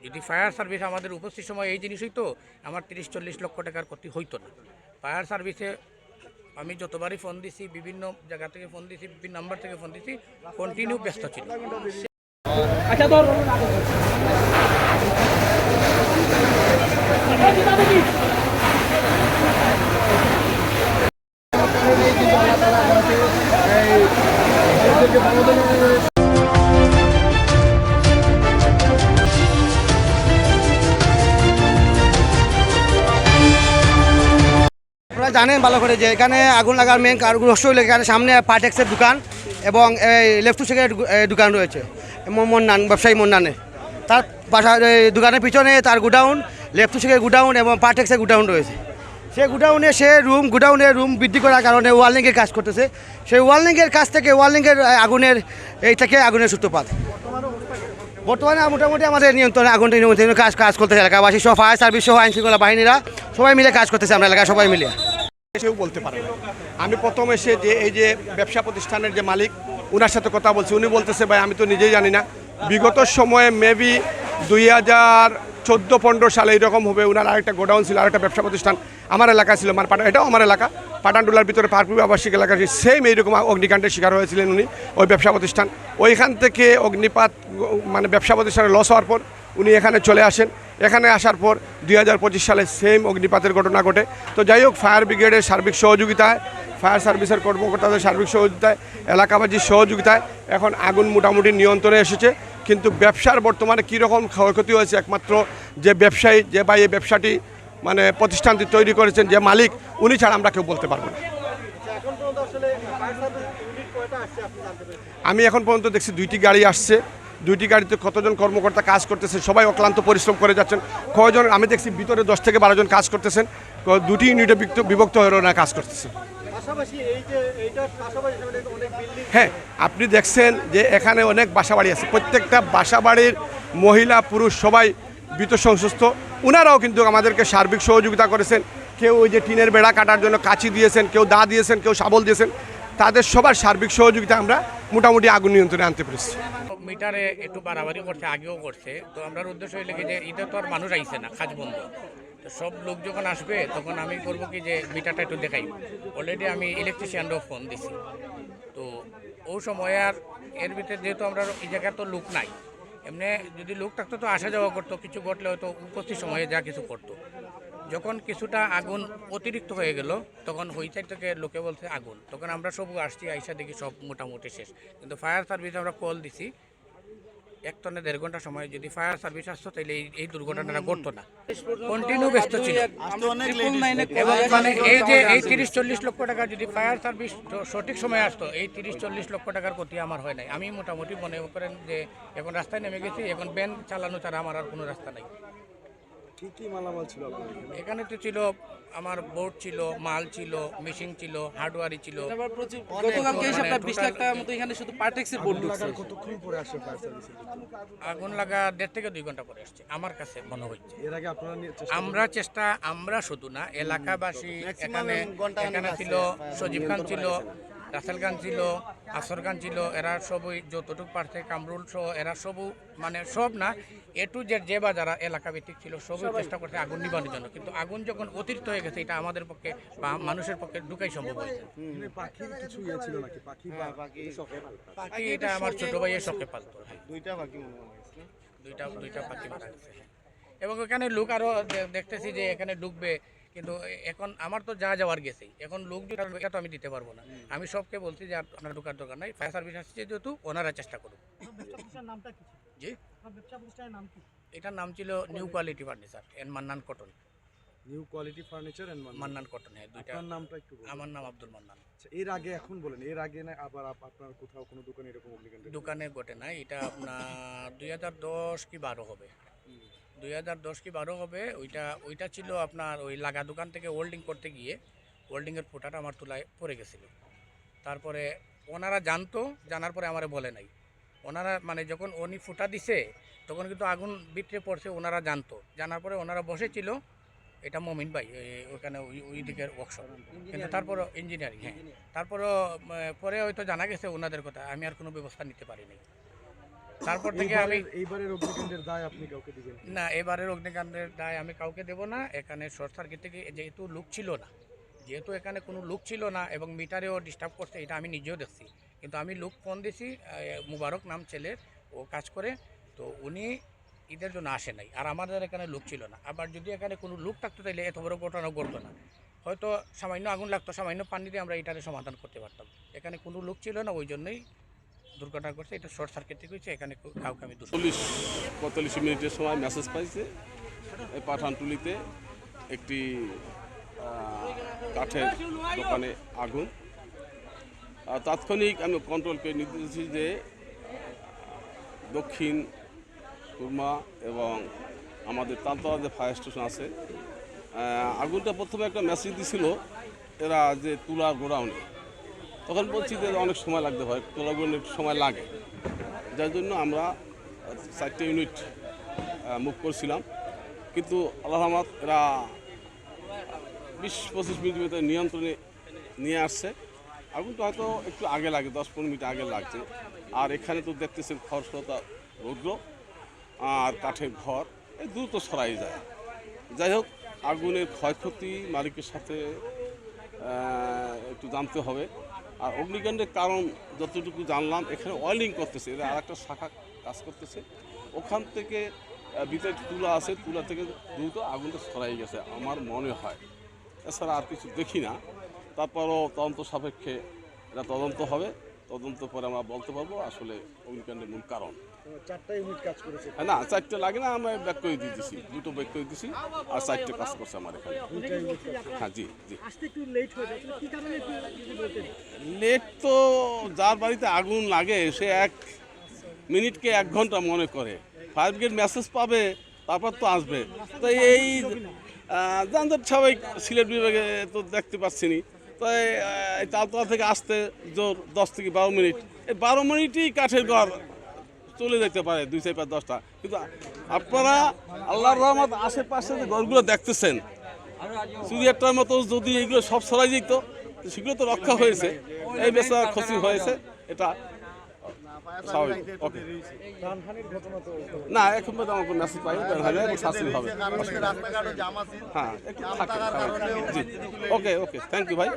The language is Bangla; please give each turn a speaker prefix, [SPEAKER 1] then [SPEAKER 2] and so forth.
[SPEAKER 1] যদি ফায়ার সার্ভিস আমাদের উপস্থিত সময় এই জিনিস হইতো, আমার 30-40 লক্ষ টাকার ক্ষতি হইতো না। ফায়ার সার্ভিসে আমি যতবারই ফোন দিছি, বিভিন্ন জায়গা থেকে ফোন দিছি, বিভিন্ন নাম্বার থেকে ফোন দিছি, কন্টিনিউ ব্যস্ত ছিল। আচ্ছা ধর
[SPEAKER 2] আপনারা জানেন ভালো করে যে এখানে আগুন লাগার মেন রহস্য হলো এখানে সামনে পার্টেক্সের দোকান এবং লেফট টু সেকেন্ড দোকান রয়েছে মন্নান, ব্যবসায়ী মন্নানের। তার বাসার দোকানের পিছনে তার godown, left to second godown এবং পার্টেক্সের গোডাউন রয়েছে। সেই গোডাউনে গোডাউনের রুম বৃদ্ধি করার কারণে ওয়ার্লিংয়ের কাজ করতেছে। সেই ওয়ার্লিংয়ের কাজ থেকে ওয়ার্লিংয়ের আগুনের সূত্রপাত। বর্তমানে মোটামুটি আমাদের নিয়ন্ত্রণে আগুনটা নিয়ন্ত্রণে কাজ করতেছে এলাকাবাসী সহ, ফায়ার সার্ভিস সহ, আইন শৃঙ্খলা বাহিনীরা সবাই মিলে কাজ করতেছে, আমরা এলাকায় সবাই মিলে।
[SPEAKER 3] কেউ বলতে পারে না। আমি প্রথম এসে যে এই যে ব্যবসা প্রতিষ্ঠানের যে মালিক, ওনার সাথে কথা বলছি, উনি বলতেছে ভাই আমি তো নিজেই জানি না, বিগত সময়ে মেবি 2014-15 সালে এইরকম হবে। ওনার আরেকটা গোডাউন ছিল, আরেকটা ব্যবসা প্রতিষ্ঠান আমার এলাকা ছিল, এটাও আমার এলাকা, পাটানটুলার ভিতরে পার্কপুর আবাসিক এলাকা, সেম এইরকম অগ্নিকাণ্ডের শিকার হয়েছিলেন উনি, ওই ব্যবসা প্রতিষ্ঠান। ওইখান থেকে অগ্নিপাত মানে ব্যবসা প্রতিষ্ঠানে লস হওয়ার পর উনি এখানে চলে আসেন। এখানে আসার পর 2025 সালে সেম অগ্নিপাতের ঘটনা ঘটে। তো যাই হোক, ফায়ার ব্রিগেডের সার্বিক সহযোগিতায়, ফায়ার সার্ভিসের কর্মকর্তাদের সার্বিক সহযোগিতায়, এলাকাবাসীর সহযোগিতায় এখন আগুন মোটামুটি নিয়ন্ত্রণে এসেছে। কিন্তু ব্যবসার বর্তমানে কীরকম ক্ষয়ক্ষতি হয়েছে একমাত্র যে ব্যবসায়ী, যে বা এই ব্যবসাটি মানে প্রতিষ্ঠানটি তৈরি করেছেন, যে মালিক, উনি ছাড়া আমরা কেউ বলতে পারবো না। আমি এখন পর্যন্ত দেখছি 2টি গাড়ি আসছে, 2টি গাড়িতে কতজন কর্মকর্তা কাজ করতেছে, সবাই অক্লান্ত পরিশ্রম করে যাচ্ছেন। কয়জন আমি দেখছি ভিতরে 10 থেকে 12 জন কাজ করতেছেন, 2টি ইউনিটে বিভক্ত হয়ে ওরা কাজ করতেছে। হ্যাঁ, আপনি দেখছেন যে এখানে অনেক বাসাবাড়ি আছে, প্রত্যেকটা বাসাবাড়ির মহিলা পুরুষ সবাই বিত্ত সংস্থ। ওনারাও কিন্তু আমাদেরকে সার্বিক সহযোগিতা করেছেন। কেউ ওই যে টিনের বেড়া কাটার জন্য কাঁচি দিয়েছেন, কেউ দা দিয়েছেন, কেউ শাবল দিয়েছেন। তাদের সবার সার্বিক সহযোগিতা আমরা মোটামুটি আগুন নিয়ন্ত্রণে আনতে পেরেছি।
[SPEAKER 1] মিটারে একটু বাড়াবাড়ি করছে, আগেও করছে। তো আমরা উদ্দেশ্য হইলে কি যে ঈদে তো আর মানুষ আইছে না, কাজ বন্ধ। তো সব লোক যখন আসবে তখন আমি করবো কি যে মিটারটা একটু দেখাই। অলরেডি আমি ইলেকট্রিশিয়ানরাও ফোন দিছি। তো ওই সময় আর এর ভিতরে যেহেতু আমরা এই জায়গায় তো লোক নাই, এমনি যদি লোক থাকতো তো আসা যাওয়া করতো, কিছু ঘটলে হয়তো উপস্থিত সময়ে যা কিছু করতো। যখন কিছুটা আগুন অতিরিক্ত হয়ে গেল তখন ওই সাইড থেকে লোকে বলছে আগুন, তখন আমরা সব আসছি, আইসা দেখি সব মোটামুটি শেষ। কিন্তু ফায়ার সার্ভিস আমরা কল দিছি 1 থেকে 1.5 ঘন্টা সময়, যদি ফায়ার সার্ভিস আসতো তাহলে এই দুর্ঘটনাটা ঘটতো না। কন্টিনিউ ব্যস্ত ছিল এবং মানে এই যে এই 30-40 লক্ষ টাকা যদি ফায়ার সার্ভিস সঠিক সময় আসতো, এই 30-40 লক্ষ টাকার ক্ষতি আমার হয় নাই। আমি মোটামুটি মনে করেন যে এখন রাস্তায় নেমে গেছি, এখন ব্যান চালানো ছাড়া আমার আর কোনো রাস্তা নাই।
[SPEAKER 3] কি মালামাল ছিল
[SPEAKER 1] এখানে তো ছিল আমার বোর্ড ছিল, মাল ছিল, মেশিন ছিল, হার্ডওয়্যারই ছিল। আগুন লাগা 1.5 থেকে 2 ঘন্টা পরে আসছে আমার কাছে মনে হচ্ছে। আমরা শুধু না, এলাকাবাসী এখানে ছিল, সজীব খান ছিল, রাসেল খান ছিল, আসর খান ছিল, এরা সবই যতটুকু পারছে, কামরুল সহ এরা সবও মানে সব না, এ টু জেড যে বা যারা এলাকা ভিত্তিক ছিল সবই চেষ্টা করছে আগুন নিবানোর জন্য। কিন্তু আগুন যখন অতিরিক্ত হয়ে গেছে, এটা আমাদের পক্ষে বা মানুষের পক্ষে ঢুকাই সম্ভব হয়েছে। পাখি এটা আমার ছোট ভাইয়ের শখে পালতো। দুইটা পাখি মারা গেছে। এবং এখানে লোক আরো দেখতেছি যে এখানে ঢুকবে, কিন্তু এখন আমার তো যাওয়ার গেছেই, এখন লোক যেটা তো আমি দিতে পারবো না। আমি সবকে বলছি যে আপনার ঢোকার দরকার নাই, ফায়ার সার্ভিস আসছে যেহেতু ওনারা চেষ্টা করুন। জি, এটার নাম ছিল new quality furniture and Mannan cotton.
[SPEAKER 3] New quality furniture and
[SPEAKER 1] Mannan cotton, হ্যাঁ দুইটা।
[SPEAKER 3] আপনার নামটা একটু বলুন।
[SPEAKER 1] আমার নাম আব্দুল মান্নান।
[SPEAKER 3] এর আগে এখন বলেন, এর আগে না আবার আপনার কোথাও কোনো দোকানে এরকম অগ্নিকাণ্ড?
[SPEAKER 1] দোকানে ঘটে না, এটা আপনার 2010 কি 12 হবে, 2010 কি 12 হবে। ওইটা ছিল আপনার ওই লাগা দোকান থেকে ওল্ডিং করতে গিয়ে ওল্ডিংয়ের ফোঁটাটা আমার তুলায় পড়ে গেছিলো। তারপরে ওনারা জানার পরে আমারে বলে নাই। ওনারা মানে যখন উনি ফুটা দিছে তখন কিন্তু আগুন ভিতরে পড়ছে, ওনারা জানার পরে ওনারা বসেছিল। এটা মমিন ভাই ওইখানে ওই দিকের ওয়ার্কশপ, কিন্তু তারপরও ইঞ্জিনিয়ারিং, হ্যাঁ। তারপরও পরে হয়তো জানা গেছে ওনাদের কথা, আমি আর কোনো ব্যবস্থা নিতে পারিনি। তারপর থেকে আমি
[SPEAKER 4] এইবারের অগ্নিকাণ্ডের দায় আপনি কাউকে দিবেন?
[SPEAKER 1] না, এবারের অগ্নিকাণ্ডের দায় আমি কাউকে দেব না। এখানে শর্ট সার্কিট থেকে যেহেতু লোক ছিল না, যেহেতু এখানে কোনো লোক ছিল না এবং মিটারেও ডিস্টার্ব করছে, এটা আমি নিজেও দেখছি। কিন্তু আমি লোক ফোন দিছি, মুবারক নাম ছেলের, ও কাজ করে, তো উনি ঈদের জন্য আসে নাই। আর আমাদের এখানে লোক ছিল না। আবার যদি এখানে কোনো লোক থাকতো তাহলে এত বড় ঘটনা ঘটতো না। হয়তো সামান্য আগুন লাগতো, সামান্য পানি দিয়ে আমরা এটারে সমাধান করতে পারতাম। এখানে কোনো লোক ছিল না, ওই জন্যই দুর্ঘটনা করছে। এটা শর্ট সার্কিট থেকে হয়েছে, এখানে কাউকে আমি দোষ
[SPEAKER 5] 45 মিনিটের সময় মেসেজ পাইছে এই পাঠানটুলিতে একটি কাঠের দোকানে আগুন। তাৎক্ষণিক আমি কন্ট্রোল করে নিতে দিয়েছি যে দক্ষিণ কুরমা এবং আমাদের তালতলা যে ফায়ার স্টেশন আছে, আগুনটা প্রথমে একটা মেসেজ দিছিল এরা যে তুলার গোডাউনে। তখন বলছি যে অনেক সময় লাগতে হয়, তুলা গোডাউনে একটু সময় লাগে, যার জন্য আমরা 4টে ইউনিট মুভ করছিলাম। কিন্তু আল্লাহ রহমত এরা 20-25 মিনিটের ভিতরে নিয়ন্ত্রণে নিয়ে আসছে। আগুনটা হয়তো একটু আগে লাগে, 10-15 মিনিট আগে লাগছে। আর এখানে তো দেখতেছেন খরস্রোতা রৌদ্র আর কাঠের ঘর, এই দ্রুত সরাই যায়। যাই হোক, আগুনের ক্ষয়ক্ষতি মালিকের সাথে একটু জানতে হবে। আর অগ্নিকাণ্ডের কারণ যতটুকু জানলাম, এখানে অয়েলিং করতেছে, এরা আর একটা শাখা কাজ করতেছে, ওখান থেকে ভিতরে তুলা আছে, তুলা থেকে দ্রুত আগুনটা ছড়াই গেছে আমার মনে হয়। এছাড়া আর কিছু দেখি না। তারপরও তদন্ত সাপেক্ষে এটা তদন্ত হবে, তদন্ত পরে আমরা বলতে পারবো আসলে অগ্নিকাণ্ডের মূল কারণ।
[SPEAKER 4] 4টা ইউনিট কাজ করেছে?
[SPEAKER 5] হ্যাঁ, না 4টে লাগে না, আমরা ব্যাক করে দিয়ে দিছি, 2টো ব্যাক করে দিছি, আর 4টে কাজ করছে আমার এখানে। হ্যাঁ, জি জি।
[SPEAKER 4] আসতে একটু লেট হয়ে যাচ্ছে, কি কারণে একটু যদি বলতেন?
[SPEAKER 5] লেট তো যার বাড়িতে আগুন লাগে সে 1 মিনিটকে 1 ঘন্টা মনে করে। ফায়ার ব্রিগেড মেসেজ পাবে, তারপর তো আসবে। তো এই যানজট সবাই সিলেট বিভাগে তো দেখতে পাচ্ছি নি। তাই তালতলা থেকে আসতে জোর 10 থেকে 12 মিনিট, এই 12 মিনিটই কাঠের ঘর চলে যেতে পারে 2, 4, 5, 10টা। কিন্তু আপনারা আল্লাহর রহমত আশেপাশে যে ঘরগুলো দেখতেছেন, চুরিয়াটার মতো যদি এগুলো সব সরাই যেত, সেগুলো তো রক্ষা হয়েছে, এই বেচার ক্ষতি হয়েছে, এটা স্বাভাবিক। ওকে, না এখন পর্যন্ত আমার কোনো মেসেজ পাইনি, শাস্তি হবে। হ্যাঁ, একটু থাকে। জি, ওকে ওকে, থ্যাংক ইউ ভাই।